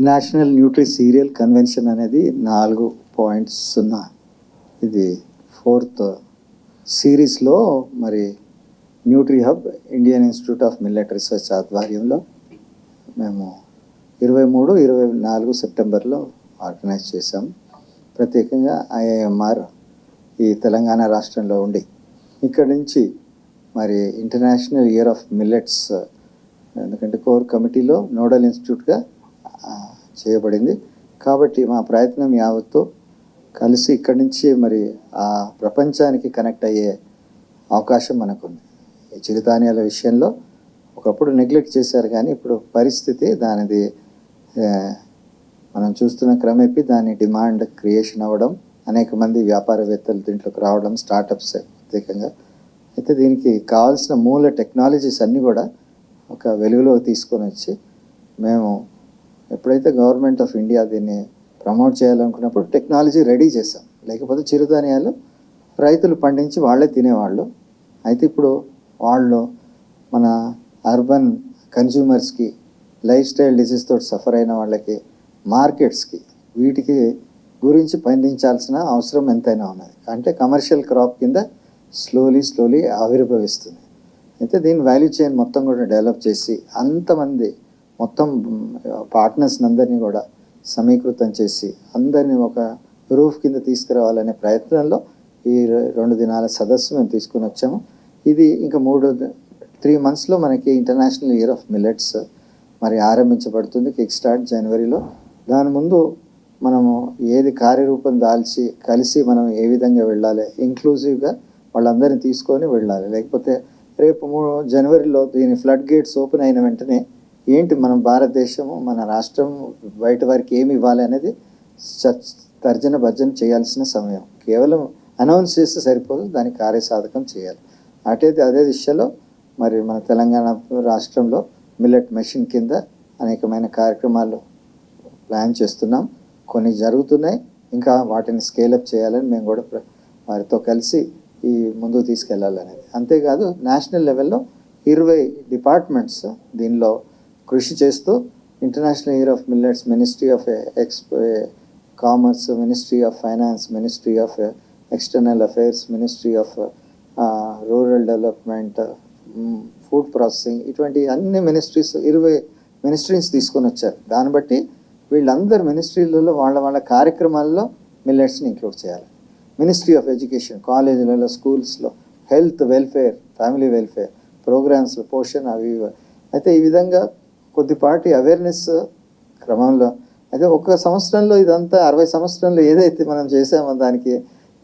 National nutri serial convention అనేది 4.0 ఇది 4th సిరీస్లో మరి Nutri hub Indian institute of millet research ఆధ్వర్యంలో మేము 23-24 సెప్టెంబర్లో ఆర్గనైజ్ చేశాం. ప్రత్యేకంగా ఐఐఎంఆర్ ఈ తెలంగాణ రాష్ట్రంలో ఉండి ఇక్కడి నుంచి మరి ఇంటర్నేషనల్ ఇయర్ ఆఫ్ మిల్లెట్స్ ఎందుకంటే కోర్ కమిటీలో నోడల్ ఇన్స్టిట్యూట్గా చేయబడింది. కాబట్టి మా ప్రయత్నం యావత్తు కలిసి ఇక్కడి నుంచి మరి ఆ ప్రపంచానికి కనెక్ట్ అయ్యే అవకాశం మనకుంది. ఈ చిరుధాన్యాల విషయంలో ఒకప్పుడు నెగ్లెక్ట్ చేశారు, కానీ ఇప్పుడు పరిస్థితి దానిది మనం చూస్తున్న క్రమేపీ దాని డిమాండ్ క్రియేషన్ అవ్వడం, అనేక మంది వ్యాపారవేత్తలు దీంట్లోకి రావడం, స్టార్టప్స్ ప్రత్యేకంగా అయితే దీనికి కావాల్సిన మూల టెక్నాలజీస్ అన్నీ కూడా ఒక వెలుగులోకి తీసుకొని వచ్చి మేము ఎప్పుడైతే గవర్నమెంట్ ఆఫ్ ఇండియా దీన్ని ప్రమోట్ చేయాలనుకున్నప్పుడు టెక్నాలజీ రెడీ చేసాం. లేకపోతే చిరుధాన్యాలు రైతులు పండించి వాళ్ళే తినేవాళ్ళు. అయితే ఇప్పుడు వాళ్ళు మన అర్బన్ కన్జ్యూమర్స్కి, లైఫ్ స్టైల్ డిసీజ్ తోటి సఫర్ అయిన వాళ్ళకి, మార్కెట్స్కి వీటికి గురించి పండించాల్సిన అవసరం ఎంతైనా ఉన్నది. అంటే కమర్షియల్ క్రాప్ కింద స్లోలీ ఆవిర్భవిస్తుంది. అయితే దీని వాల్యూ చైన్ మొత్తం కూడా డెవలప్ చేసి అంతమంది మొత్తం పార్ట్నర్స్ని అందరినీ కూడా సమీకృతం చేసి అందరినీ ఒక రూఫ్ కింద తీసుకురావాలనే ప్రయత్నంలో ఈ 2 దినాల సదస్సు మేము తీసుకుని వచ్చాము. ఇది ఇంకా 3 monthsలో మనకి ఇంటర్నేషనల్ ఇయర్ ఆఫ్ మిల్లెట్స్ మరి ఆరంభించబడుతుంది. కిక్ స్టార్ట్ జనవరిలో. దాని ముందు మనము ఏది కార్యరూపం దాల్చి కలిసి మనం ఏ విధంగా వెళ్ళాలి, ఇంక్లూజివ్గా వాళ్ళందరినీ తీసుకొని వెళ్ళాలి. లేకపోతే రేపు జనవరిలో దీని ఫ్లడ్ గేట్స్ ఓపెన్ అయిన వెంటనే ఏంటి మనం భారతదేశము, మన రాష్ట్రం బయట వారికి ఏమి ఇవ్వాలి అనేది తర్జన భర్జన చేయాల్సిన సమయం. కేవలం అనౌన్స్ చేస్తే సరిపోదు, దానికి కార్యసాధకం చేయాలి. అదే దిశలో మరి మన తెలంగాణ రాష్ట్రంలో మిల్లెట్ మెషిన్ కింద అనేకమైన కార్యక్రమాలు ప్లాన్ చేస్తున్నాం. కొన్ని జరుగుతున్నాయి, ఇంకా వాటిని స్కేలప్ చేయాలని మేము కూడా వారితో కలిసి ఈ ముందుకు తీసుకెళ్లాలనేది. అంతేకాదు నేషనల్ లెవెల్లో 20 డిపార్ట్మెంట్స్ దీనిలో కృషి చేస్తూ international year of millets, ministry of commerce, ministry of finance, ministry of external affairs, ministry of rural development, food processing, ఇటువంటి అన్ని మినిస్ట్రీస్ 20 మినిస్ట్రీస్ తీసుకొని వచ్చారు. దాన్ని బట్టి వీళ్ళందరూ మినిస్ట్రీలలో వాళ్ళ కార్యక్రమాల్లో మిల్లెట్స్ని ఇంక్లూడ్ చేయాలి. మినిస్ట్రీ ఆఫ్ ఎడ్యుకేషన్ కాలేజీలలో, స్కూల్స్లో హెల్త్, వెల్ఫేర్, ఫ్యామిలీ వెల్ఫేర్ ప్రోగ్రామ్స్లో పోషన్ అవి. అయితే ఈ విధంగా కొద్దిపాటి అవేర్నెస్ క్రమంలో అయితే ఒక్క సంవత్సరంలో ఇదంతా 60 సంవత్సరంలో ఏదైతే మనం చేసామో దానికి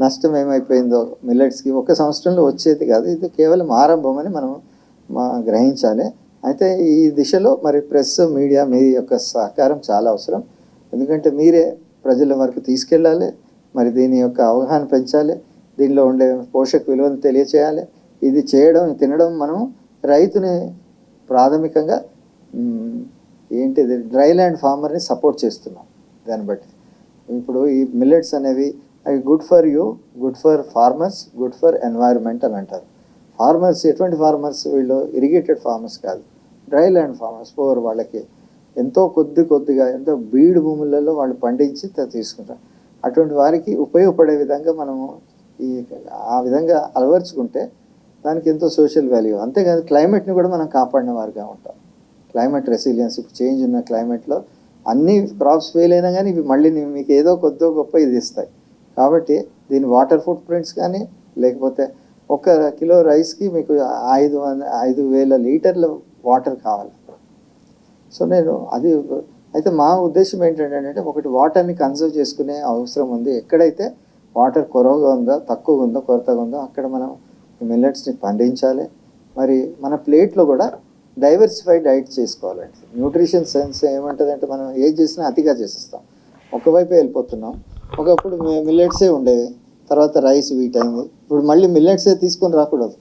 నష్టం ఏమైపోయిందో మిల్లెట్స్కి ఒక్క సంవత్సరంలో వచ్చేది కాదు. ఇది కేవలం ఆరంభం అని మనం గ్రహించాలి. అయితే ఈ దిశలో మరి ప్రెస్, మీడియా మీ యొక్క సహకారం చాలా అవసరం. ఎందుకంటే మీరే ప్రజల వరకు తీసుకెళ్ళాలి, మరి దీని యొక్క అవగాహన పెంచాలి, దీనిలో ఉండే పోషక విలువలు తెలియచేయాలి. ఇది చేయడం, తినడం మనం రైతుని ప్రాథమికంగా ఏంటిది డ్రై ల్యాండ్ ఫార్మర్ని సపోర్ట్ చేస్తున్నాం. దాన్ని బట్టి ఇప్పుడు ఈ మిల్లెట్స్ అనేవి అవి good for you, good for farmers, good for environment అని అంటారు. ఫార్మర్స్ ఎటువంటి ఫార్మర్స్? వీళ్ళు ఇరిగేటెడ్ ఫార్మర్స్ కాదు, డ్రై ల్యాండ్ ఫార్మర్స్. పోర్ వాళ్ళకి ఎంతో కొద్దిగా ఎంతో బీడు భూములలో వాళ్ళు పండించి తీసుకుంటారు. అటువంటి వారికి ఉపయోగపడే విధంగా మనము ఆ విధంగా అలవర్చుకుంటే దానికి ఎంతో సోషల్ వాల్యూ. అంతేకాదు క్లైమేట్ని కూడా మనం కాపాడిన వారిగా ఉంటాం. క్లైమేట్ రెసిలియన్స్, ఇప్పుడు చేంజ్ ఉన్న క్లైమేట్లో అన్ని క్రాప్స్ ఫెయిల్ అయినా కానీ ఇవి మళ్ళీ మీకు ఏదో కొద్దో గొప్ప ఇది ఇస్తాయి. కాబట్టి దీని వాటర్ ఫుట్ ప్రింట్స్ కానీ, లేకపోతే 1 కిలో రైస్కి మీకు 5,000 లీటర్ల వాటర్ కావాలి. సో అయితే మా ఉద్దేశం ఏంటంటే ఒకటి వాటర్ని కన్సర్వ్ చేసుకునే అవసరం ఉంది. ఎక్కడైతే వాటర్ కొరవగా ఉందో, తక్కువ ఉందో, కొరతగా ఉందో అక్కడ మనం మిల్లెట్స్ని పండించాలి. మరి మన ప్లేట్లో కూడా డైవర్సిఫైడ్ డైట్ చేసుకోవాలండి. న్యూట్రిషన్ సైన్స్ ఏమంటుందంటే మనం ఏది చేసినా అతిగా చేసేస్తాం, ఒకవైపే వెళ్ళిపోతున్నాం. ఒకప్పుడు మిల్లెట్సే ఉండేవి, తర్వాత రైస్ వీట్ అయింది, ఇప్పుడు మళ్ళీ మిల్లెట్సే తీసుకొని రాకూడదు.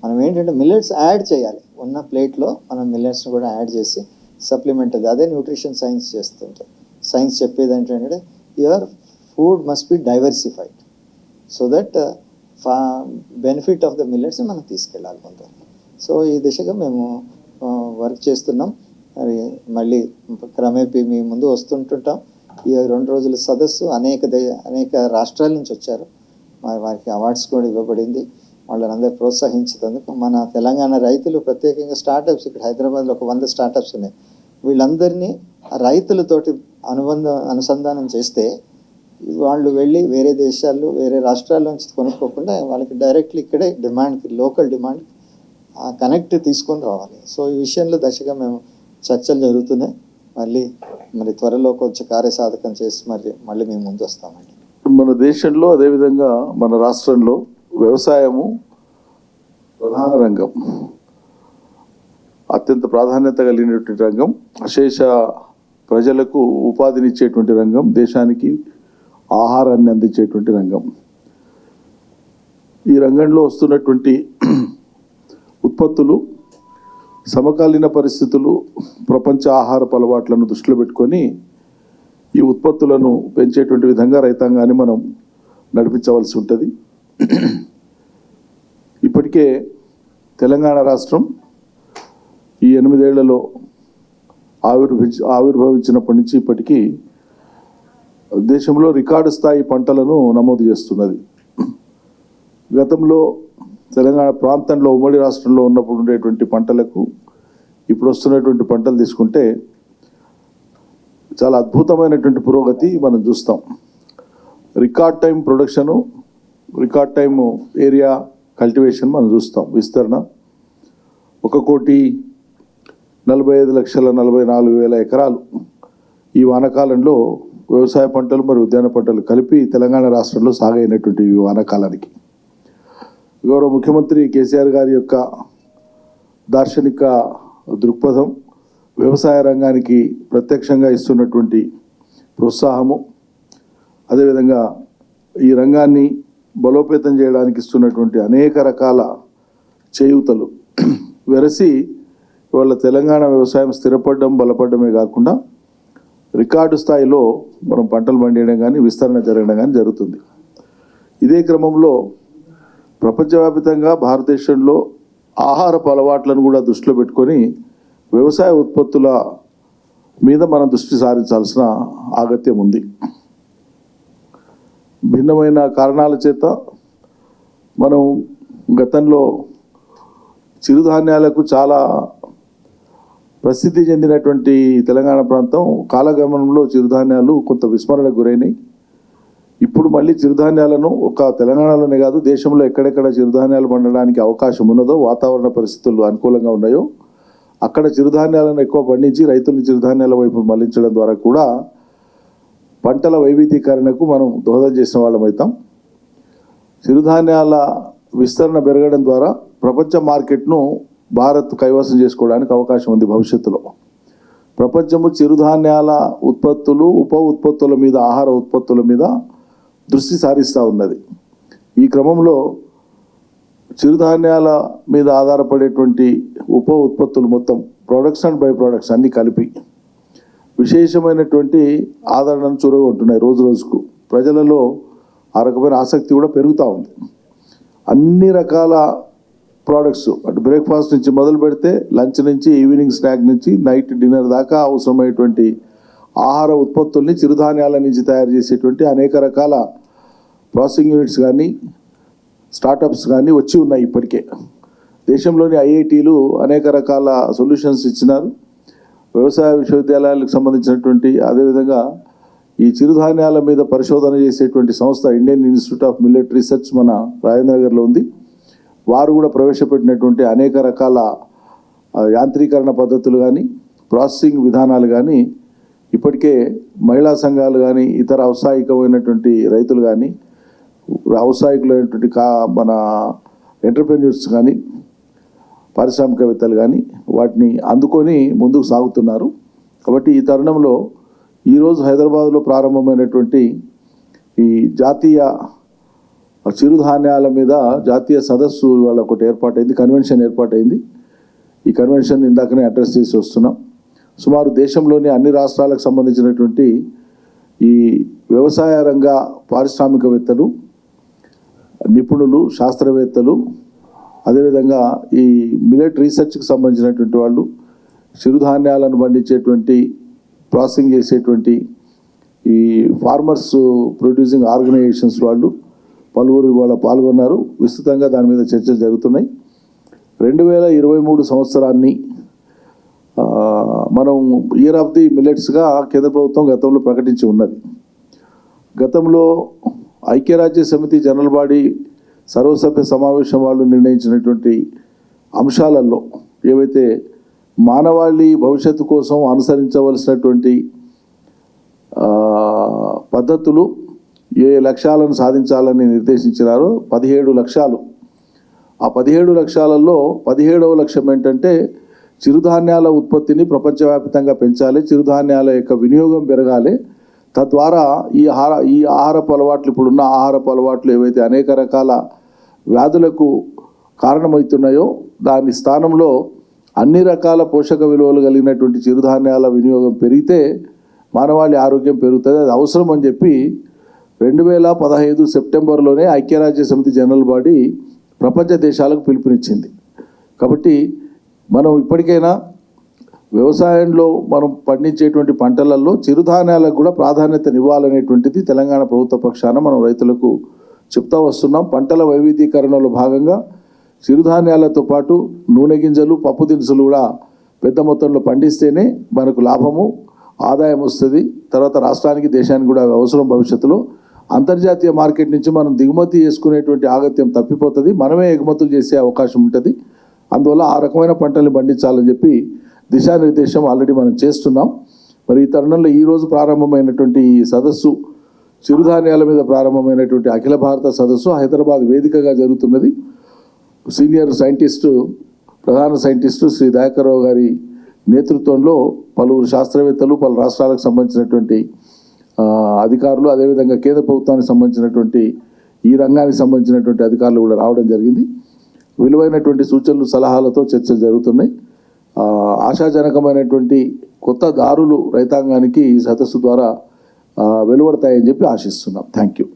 మనం ఏంటంటే మిల్లెట్స్ యాడ్ చేయాలి. ఉన్న ప్లేట్లో మనం మిల్లెట్స్ని కూడా యాడ్ చేసి సప్లిమెంట్ అదే న్యూట్రిషన్ సైన్స్ చేస్తుంటాం. సైన్స్ చెప్పేది ఏంటంటే your food must be diversified so that benefit of the మిల్లెట్స్ని మనం తీసుకెళ్ళాలి కొంత. సో ఈ దిశగా మేము వర్క్ చేస్తున్నాం. మరి మళ్ళీ క్రమేపీ మీ ముందు వస్తుంటుంటాం. ఈ 2 రోజుల సదస్సు అనేక రాష్ట్రాల నుంచి వచ్చారు. వారికి అవార్డ్స్ కూడా ఇవ్వబడింది. వాళ్ళని అందరూ ప్రోత్సహించేందుకు మన తెలంగాణ రైతులు ప్రత్యేకంగా స్టార్టప్స్, ఇక్కడ హైదరాబాద్లో ఒక 100 స్టార్టప్స్ ఉన్నాయి. వీళ్ళందరినీ రైతులతోటి అనుసంధానం చేస్తే వాళ్ళు వెళ్ళి వేరే దేశాల్లో వేరే రాష్ట్రాల నుంచి కొనుక్కోకుండా వాళ్ళకి డైరెక్ట్లీ ఇక్కడే డిమాండ్కి, లోకల్ డిమాండ్ కనెక్ట్ తీసుకొని రావాలి. సో ఈ విషయంలో దశగా మేము చర్చలు జరుగుతున్నాయి. మరి త్వరలో కొంచెం కార్యసాధకం చేసి మళ్ళీ మేము ముందు వస్తామండి. మన దేశంలో అదేవిధంగా మన రాష్ట్రంలో వ్యవసాయము ప్రధాన రంగం, అత్యంత ప్రాధాన్యత కలిగినటువంటి రంగం, అశేష ప్రజలకు ఉపాధినిచ్చేటువంటి రంగం, దేశానికి ఆహారాన్ని అందించేటువంటి రంగం. ఈ రంగంలో వస్తున్నటువంటి ఉత్పత్తులు సమకాలీన పరిస్థితులు, ప్రపంచ ఆహారపు అలవాట్లను దృష్టిలో పెట్టుకొని ఈ ఉత్పత్తులను పెంచేటువంటి విధంగా రైతాంగాన్ని మనం నడిపించవలసి ఉంటుంది. ఇప్పటికే తెలంగాణ రాష్ట్రం ఈ 8 ఏళ్లలో ఆవిర్భవించినప్పటి నుంచి ఇప్పటికీ దేశంలో రికార్డు స్థాయి పంటలను నమోదు చేస్తున్నది. గతంలో తెలంగాణ ప్రాంతంలో ఉమ్మడి రాష్ట్రంలో ఉన్నప్పుడు ఉండేటువంటి పంటలకు ఇప్పుడు వస్తున్నటువంటి పంటలు తీసుకుంటే చాలా అద్భుతమైనటువంటి పురోగతి మనం చూస్తాం. Record time production, record time area cultivation మనం చూస్తాం. విస్తరణ 1,45,44,000 ఎకరాలు ఈ వానాకాలంలో వ్యవసాయ పంటలు మరియు ఉద్యాన పంటలు కలిపి తెలంగాణ రాష్ట్రంలో సాగైనటువంటి ఈ వానాకాలానికి గౌరవ ముఖ్యమంత్రి కేసీఆర్ గారి యొక్క దార్శనిక దృక్పథం, వ్యవసాయ రంగానికి ప్రత్యక్షంగా ఇస్తున్నటువంటి ప్రోత్సాహము, అదేవిధంగా ఈ రంగాన్ని బలోపేతం చేయడానికి ఇస్తున్నటువంటి అనేక రకాల చేయూతలు వెరసి ఇవాళ తెలంగాణ వ్యవసాయం స్థిరపడడం, బలపడమే కాకుండా రికార్డు స్థాయిలో మనం పంటలు పండియడం కానీ విస్తరణ జరగడం కానీ జరుగుతుంది. ఇదే క్రమంలో ప్రపంచవ్యాప్తంగా భారతదేశంలో ఆహారపు అలవాట్లను కూడా దృష్టిలో పెట్టుకొని వ్యవసాయ ఉత్పత్తుల మీద మనం దృష్టి సారించాల్సిన ఆగత్యం ఉంది. భిన్నమైన కారణాల చేత మనం గతంలో చిరుధాన్యాలకు చాలా ప్రసిద్ధి చెందినటువంటి తెలంగాణ ప్రాంతం కాలగమనంలో చిరుధాన్యాలు కొంత విస్మరణకు గురైనాయి. ఇప్పుడు మళ్ళీ చిరుధాన్యాలను ఒక తెలంగాణలోనే కాదు దేశంలో ఎక్కడెక్కడ చిరుధాన్యాలు పండడానికి అవకాశం ఉన్నదో, వాతావరణ పరిస్థితులు అనుకూలంగా ఉన్నాయో అక్కడ చిరుధాన్యాలను ఎక్కువ పండించి రైతులను చిరుధాన్యాల వైపు మళ్లించడం ద్వారా కూడా పంటల వైవిధ్యీకరణకు మనం దోహదం చేసిన వాళ్ళం అవుతాం. చిరుధాన్యాల విస్తరణ పెరగడం ద్వారా ప్రపంచ మార్కెట్ను భారత్ కైవసం చేసుకోవడానికి అవకాశం ఉంది. భవిష్యత్తులో ప్రపంచము చిరుధాన్యాల ఉత్పత్తులు, ఉప ఉత్పత్తుల మీద, ఆహార ఉత్పత్తుల మీద దృష్టి సారిస్తూ ఉన్నది. ఈ క్రమంలో చిరుధాన్యాల మీద ఆధారపడేటువంటి ఉప ఉత్పత్తులు మొత్తం ప్రొడక్ట్స్ అండ్ బై ప్రొడక్ట్స్ అన్నీ కలిపి విశేషమైనటువంటి ఆదరణను చూరగొంటున్నాయి. రోజు రోజుకు ప్రజలలో ఆ రకమైన ఆసక్తి కూడా పెరుగుతూ ఉంది. అన్ని రకాల ప్రోడక్ట్స్ అటు బ్రేక్ఫాస్ట్ నుంచి మొదలు పెడితే లంచ్ నుంచి ఈవినింగ్ స్నాక్ నుంచి నైట్ డిన్నర్ దాకా అవసరమైనటువంటి ఆహార ఉత్పత్తుల్ని చిరుధాన్యాల నుంచి తయారు చేసేటువంటి అనేక రకాల ప్రాసెసింగ్ యూనిట్స్ కానీ స్టార్టప్స్ కానీ వచ్చి ఉన్నాయి. ఇప్పటికే దేశంలోని ఐఐటీలు అనేక రకాల సొల్యూషన్స్ ఇచ్చినారు. వ్యవసాయ విశ్వవిద్యాలయాలకు సంబంధించినటువంటి, అదేవిధంగా ఈ చిరుధాన్యాల మీద పరిశోధన చేసేటువంటి సంస్థ Indian institute of millet research మన రాజేంద్రనగర్లో ఉంది. వారు కూడా ప్రవేశపెట్టినటువంటి అనేక రకాల యాంత్రీకరణ పద్ధతులు కానీ, ప్రాసెసింగ్ విధానాలు కానీ ఇప్పటికే మహిళా సంఘాలు కానీ, ఇతర ఔత్సాహికమైనటువంటి రైతులు కానీ, ఔత్సాహికులైనటువంటి మన ఎంటర్ప్రెన్యూర్స్ కానీ, పారిశ్రామికవేత్తలు కానీ వాటిని అందుకొని ముందుకు సాగుతున్నారు. కాబట్టి ఈ తరుణంలో ఈరోజు హైదరాబాద్లో ప్రారంభమైనటువంటి ఈ జాతీయ చిరుధాన్యాల మీద జాతీయ సదస్సు ఇవాళ ఒకటి ఏర్పాటైంది, కన్వెన్షన్ ఏర్పాటైంది. ఈ కన్వెన్షన్ ఇందాకనే అడ్రస్ చేసి వస్తున్నాం. సుమారు దేశంలోని అన్ని రాష్ట్రాలకు సంబంధించినటువంటి ఈ వ్యవసాయ రంగ పారిశ్రామికవేత్తలు, నిపుణులు, శాస్త్రవేత్తలు, అదేవిధంగా ఈ మిల్లెట్ రీసెర్చ్కి సంబంధించినటువంటి వాళ్ళు, చిరుధాన్యాలను పండించేటువంటి ప్రాసెసింగ్ చేసేటువంటి ఈ ఫార్మర్స్ ప్రొడ్యూసింగ్ ఆర్గనైజేషన్స్ వాళ్ళు పలువురు ఇవాళ పాల్గొన్నారు. విస్తృతంగా దాని మీద చర్చలు జరుగుతున్నాయి. 2023 సంవత్సరాన్ని మనం ఇయర్ ఆఫ్ ది మిల్లెట్స్గా కేంద్ర ప్రభుత్వం గతంలో ప్రకటించి ఉన్నది. గతంలో ఐక్యరాజ్య సమితి జనరల్ బాడీ సర్వసభ్య సమావేశం వాళ్ళు నిర్ణయించినటువంటి అంశాలలో ఏవైతే మానవాళి భవిష్యత్తు కోసం అనుసరించవలసినటువంటి పద్ధతులు ఏ లక్ష్యాలను సాధించాలని నిర్దేశించినారో 17 లక్ష్యాలు. ఆ 17 లక్ష్యాలలో 17వ లక్ష్యం ఏంటంటే చిరుధాన్యాల ఉత్పత్తిని ప్రపంచవ్యాప్తంగా పెంచాలి, చిరుధాన్యాల యొక్క వినియోగం పెరగాలి. తద్వారా ఈ ఆహారపు అలవాట్లు, ఇప్పుడున్న ఆహారపు అలవాట్లు ఏవైతే అనేక రకాల వ్యాధులకు కారణమవుతున్నాయో దాని స్థానంలో అన్ని రకాల పోషక విలువలు కలిగినటువంటి చిరుధాన్యాల వినియోగం పెరిగితే మానవాళి ఆరోగ్యం పెరుగుతుంది. అది అవసరం అని చెప్పి 2015 సెప్టెంబర్లోనే ఐక్యరాజ్య సమితి జనరల్ బాడీ ప్రపంచ దేశాలకు పిలుపునిచ్చింది. కాబట్టి మనం ఇప్పటికైనా వ్యవసాయంలో మనం పండించేటువంటి పంటలలో చిరుధాన్యాలకు కూడా ప్రాధాన్యతనివ్వాలనేటువంటిది తెలంగాణ ప్రభుత్వ పక్షాన మనం రైతులకు చెప్తా వస్తున్నాం. పంటల వైవిధ్యీకరణలో భాగంగా చిరుధాన్యాలతో పాటు నూనె గింజలు, పప్పు దినుసులు కూడా పెద్ద మొత్తంలో పండిస్తేనే మనకు లాభము, ఆదాయం వస్తుంది. తర్వాత రాష్ట్రానికి, దేశానికి కూడా అవసరం. భవిష్యత్తులో అంతర్జాతీయ మార్కెట్ నుంచి మనం దిగుమతి చేసుకునేటువంటి ఆగత్యం తప్పిపోతుంది, మనమే ఎగుమతులు చేసే అవకాశం ఉంటుంది. అందువల్ల ఆ రకమైన పంటల్ని పండించాలని చెప్పి దిశానిర్దేశం ఆల్రెడీ మనం చేస్తున్నాం. మరి ఈ తరుణంలో ఈరోజు ప్రారంభమైనటువంటి ఈ సదస్సు, చిరుధాన్యాల మీద ప్రారంభమైనటువంటి అఖిల భారత సదస్సు హైదరాబాద్ వేదికగా జరుగుతున్నది. సీనియర్ సైంటిస్టు, ప్రధాన సైంటిస్టు శ్రీ దయాకర్రావు గారి నేతృత్వంలో పలువురు శాస్త్రవేత్తలు, పలు రాష్ట్రాలకు సంబంధించినటువంటి అధికారులు, అదేవిధంగా కేంద్ర ప్రభుత్వానికి సంబంధించినటువంటి ఈ రంగానికి సంబంధించినటువంటి అధికారులు కూడా రావడం జరిగింది. విలువైనటువంటి సూచనలు, సలహాలతో చర్చలు జరుగుతున్నాయి. ఆశాజనకమైనటువంటి కొత్త దారులు రైతాంగానికి ఈ సదస్సు ద్వారా వెలువడతాయని చెప్పి ఆశిస్తున్నాం. Thank you.